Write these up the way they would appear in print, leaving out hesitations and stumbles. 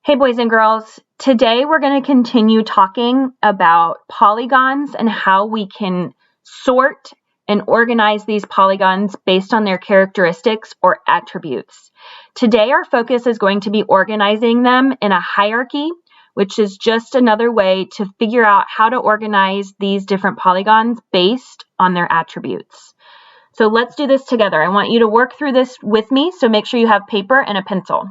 Hey boys and girls, today we're going to continue talking about polygons and how we can sort and organize these polygons based on their characteristics or attributes. Today our focus is going to be organizing them in a hierarchy, which is just another way to figure out how to organize these different polygons based on their attributes. So let's do this together. I want you to work through this with me, so make sure you have paper and a pencil.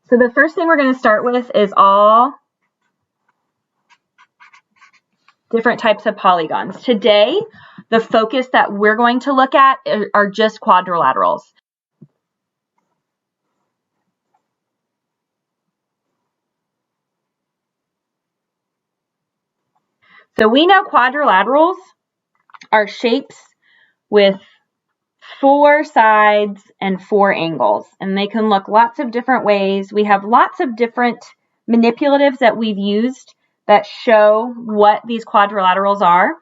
So the first thing we're going to start with is all different types of polygons. Today, the focus that we're going to look at are just quadrilaterals. So we know quadrilaterals are shapes with 4 sides and 4 angles, and they can look lots of different ways. We have lots of different manipulatives that we've used that show what these quadrilaterals are.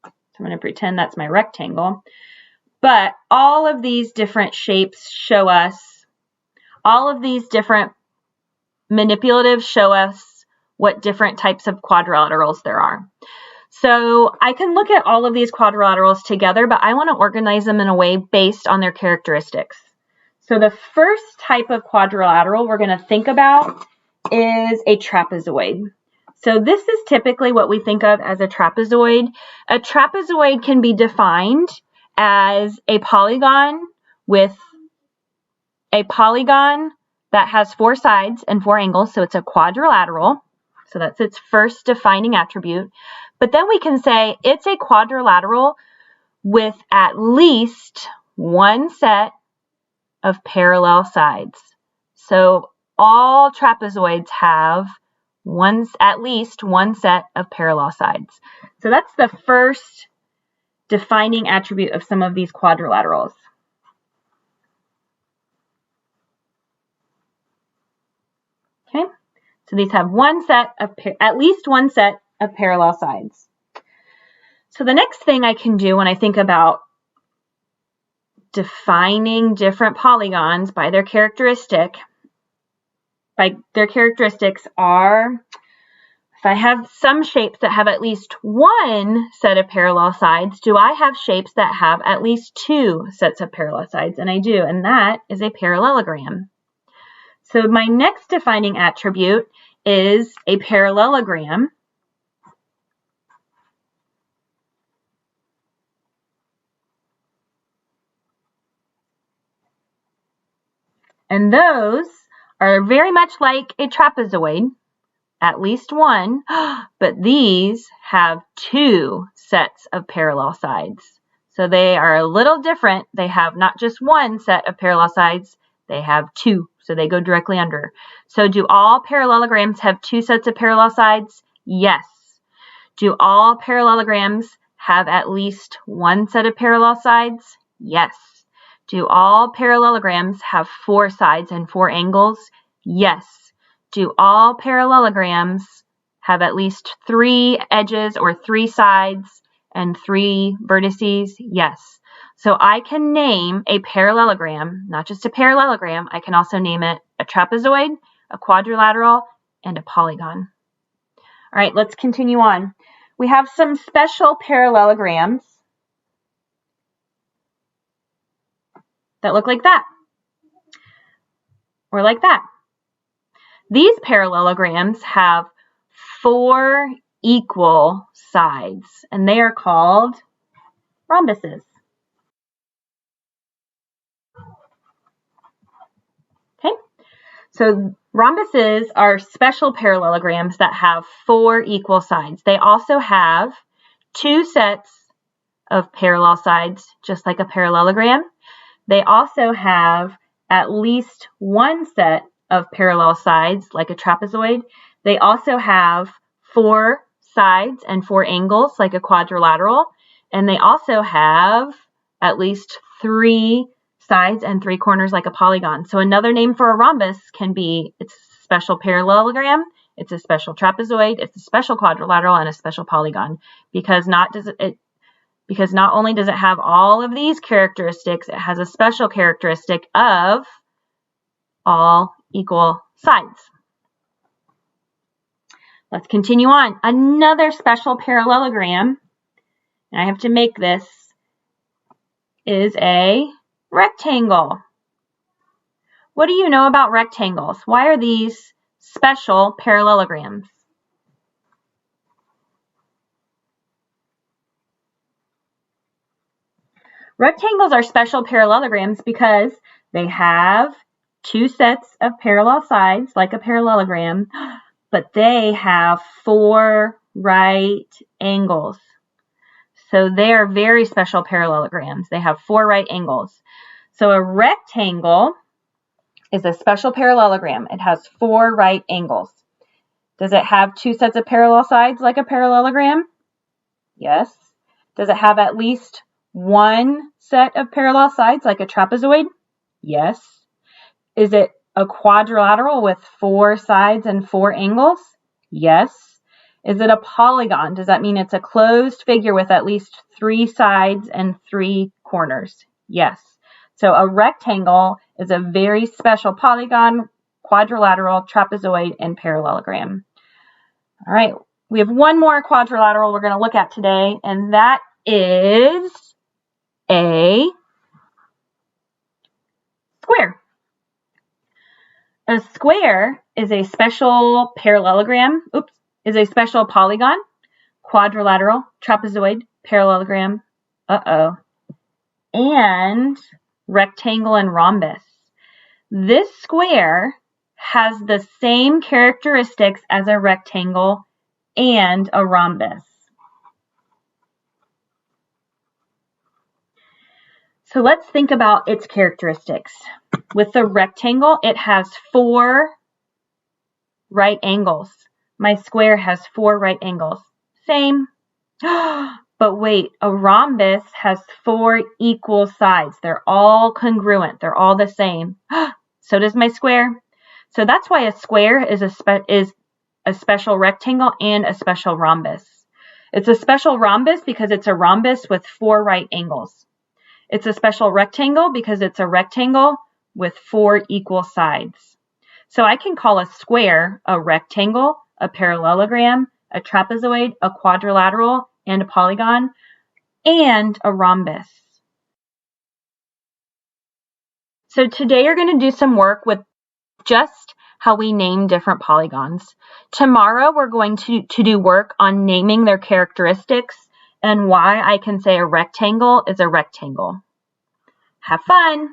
So I'm going to pretend that's my rectangle. But all of these different shapes show us, all of these different manipulatives show us what different types of quadrilaterals there are. So I can look at all of these quadrilaterals together, but I want to organize them in a way based on their characteristics. So the first type of quadrilateral we're going to think about is a trapezoid. So this is typically what we think of as a trapezoid. A trapezoid can be defined as a polygon with a polygon that has 4 sides and 4 angles, so it's a quadrilateral. So that's its first defining attribute. But then we can say it's a quadrilateral with at least one set of parallel sides. So all trapezoids have at least one set of parallel sides. So that's the first defining attribute of some of these quadrilaterals. Okay, so these have at least one set of parallel sides. So the next thing I can do when I think about defining different polygons by their characteristics are, if I have some shapes that have at least one set of parallel sides, do I have shapes that have at least 2 sets of parallel sides? And I do, and that is a parallelogram. So my next defining attribute is a parallelogram. And those are very much like a trapezoid, at least one, but these have 2 sets of parallel sides. So they are a little different. They have not just one set of parallel sides, they have 2, so they go directly under. So do all parallelograms have 2 sets of parallel sides? Yes. Do all parallelograms have at least one set of parallel sides? Yes. Do all parallelograms have 4 sides and 4 angles? Yes. Do all parallelograms have at least 3 edges or 3 sides and 3 vertices? Yes. So I can name a parallelogram, not just a parallelogram, I can also name it a trapezoid, a quadrilateral, and a polygon. All right, let's continue on. We have some special parallelograms that look like that, or like that. These parallelograms have 4 equal sides, and they are called rhombuses. Okay, so rhombuses are special parallelograms that have 4 equal sides. They also have 2 sets of parallel sides, just like a parallelogram. They also have at least one set of parallel sides, like a trapezoid. They also have 4 sides and 4 angles, like a quadrilateral. And they also have at least 3 sides and 3 corners, like a polygon. So another name for a rhombus can be, it's a special parallelogram, it's a special trapezoid, it's a special quadrilateral, and a special polygon. Because because not only does it have all of these characteristics, it has a special characteristic of all equal sides. Let's continue on. Another special parallelogram, and I have to make this, is a rectangle. What do you know about rectangles? Why are these special parallelograms? Rectangles are special parallelograms because they have two sets of parallel sides, like a parallelogram, but they have 4 right angles. So they are very special parallelograms. They have 4 right angles. So a rectangle is a special parallelogram. It has 4 right angles. Does it have 2 sets of parallel sides like a parallelogram? Yes. Does it have at least 1 set of parallel sides like a trapezoid? Yes. Is it a quadrilateral with 4 sides and 4 angles? Yes. Is it a polygon? Does that mean it's a closed figure with at least 3 sides and 3 corners? Yes. So a rectangle is a very special polygon, quadrilateral, trapezoid, and parallelogram. All right, we have one more quadrilateral we're going to look at today, and that is a square. A square is a special parallelogram, is a special polygon, quadrilateral, trapezoid, parallelogram, and rectangle and rhombus. This square has the same characteristics as a rectangle and a rhombus. So let's think about its characteristics. With the rectangle, it has 4 right angles. My square has 4 right angles. Same. But wait, a rhombus has 4 equal sides. They're all congruent. They're all the same. So does my square. So that's why a square is a special rectangle and a special rhombus. It's a special rhombus because it's a rhombus with 4 right angles. It's a special rectangle because it's a rectangle with 4 equal sides. So I can call a square a rectangle, a parallelogram, a trapezoid, a quadrilateral, and a polygon, and a rhombus. So today you're going to do some work with just how we name different polygons. Tomorrow we're going to do work on naming their characteristics and why I can say a rectangle is a rectangle. Have fun!